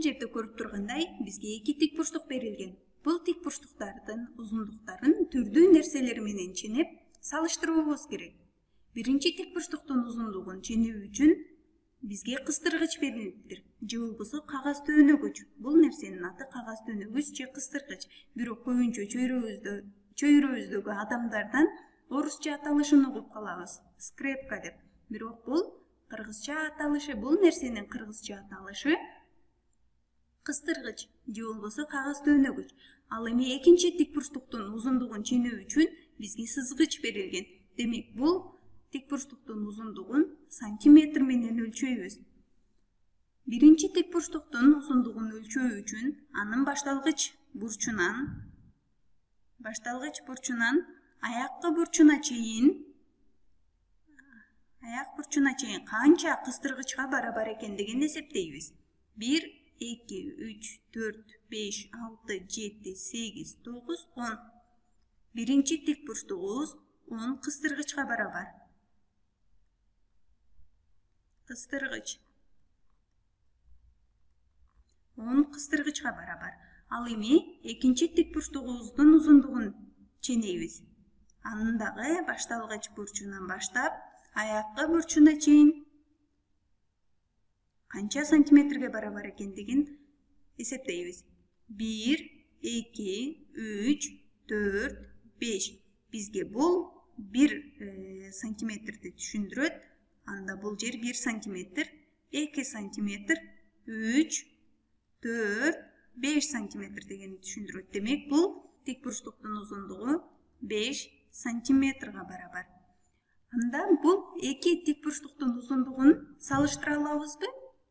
жерде көрүп тургандай, бизге эки тик бурчтук берилген. Бул тик бурчтуктардын узундуктарын түрдүү нерселер менен ченеп, салыштырууубуз керек. Биринчи тик бурчтуктун узундугун ченүү үчүн бизге кыстыргыч берилиптир. Же болбосо кагаз төөнөгүч. Бул нерсенин аты кагаз төөнөгүч же кыстыргыч. Бирок көбүнчө чөйрөбүздөгү адамдардан орусча аталышын угуп калабыз. Скрепка деп. Бирок бул кыргызча аталышы, бул нерсенин кыргызча аталышы кыстыргыч же болбосо кагаз төөнөгүч. Ал эми экинчи тик бурчтуктун узундугун ченүү үчүн бизге сызгыч берилген. Демек, бул тик бурчтуктун узундугун сантиметр менен өлчөйбүз. Биринчи тик бурчтуктун узундугун өлчөө үчүн анын башталгыч бурчунан аяк бурчуна чейин канча кыстыргычка барабар экендигин эсептейбиз. 1, 2, 3, 4, 5, 6, 7, 8, 9, 10. Биринчи тик бурчтугубуз 10 кыстыргычка барабар. Кыстыргыч 10 кыстыргычка барабар. Ал эми экинчи тик бурчтугубуздун узундугун ченейбиз. Анын дагы башталгыч бурчунан баштап аяккы бурчуна чейин канча сантиметрге барабар экендигин эсептейбиз. 1, 2, 3, 4, 5. Бизге бул 1 сантиметрди түшүндүрөт. Анда бул жер 1 сантиметр, 2 сантиметр, 3, 4, 5 сантиметр дегенди түшүндүрөт. Демек, бул тик бурчтуктун узундугу 5 сантиметрга барабар. Анда бул эки тик бурчтуктун узундугун салыштыра алабызбы?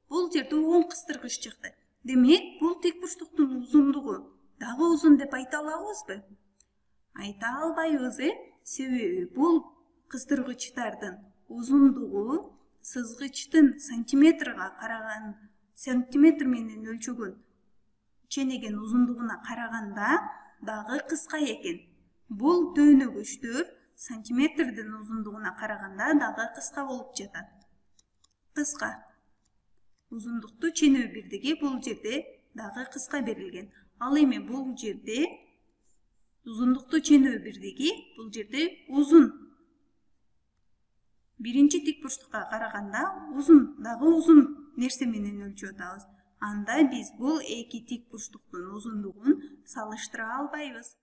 Бул жерде 10 кыстыргыч чыкты. Демек, бул тик бурчтуктун узундугу дагы узун деп айта алабызбы? Айта албайбыз, себеби бул кыстыргычтардын узундугу сызгычтын сантиметр менен өлчөгөн ченеген узундугуна караганда дагы кыска экен. Бул төөнөгүчтөр сантиметрдин узундугуна караганда дагы кыска болуп жатат. Кыска. Узундукту ченүү бирдиги бул жерде дагы кыска берилген. Ал эми бул жерде узундукту ченүү бирдиги бул жерде узун. Биринчи тик бурчтукка караганда дагы узун нерсе менен өлчөп атабыз. Анда биз бул эки тик бурчтуктун узундугун салыштыра албайбыз.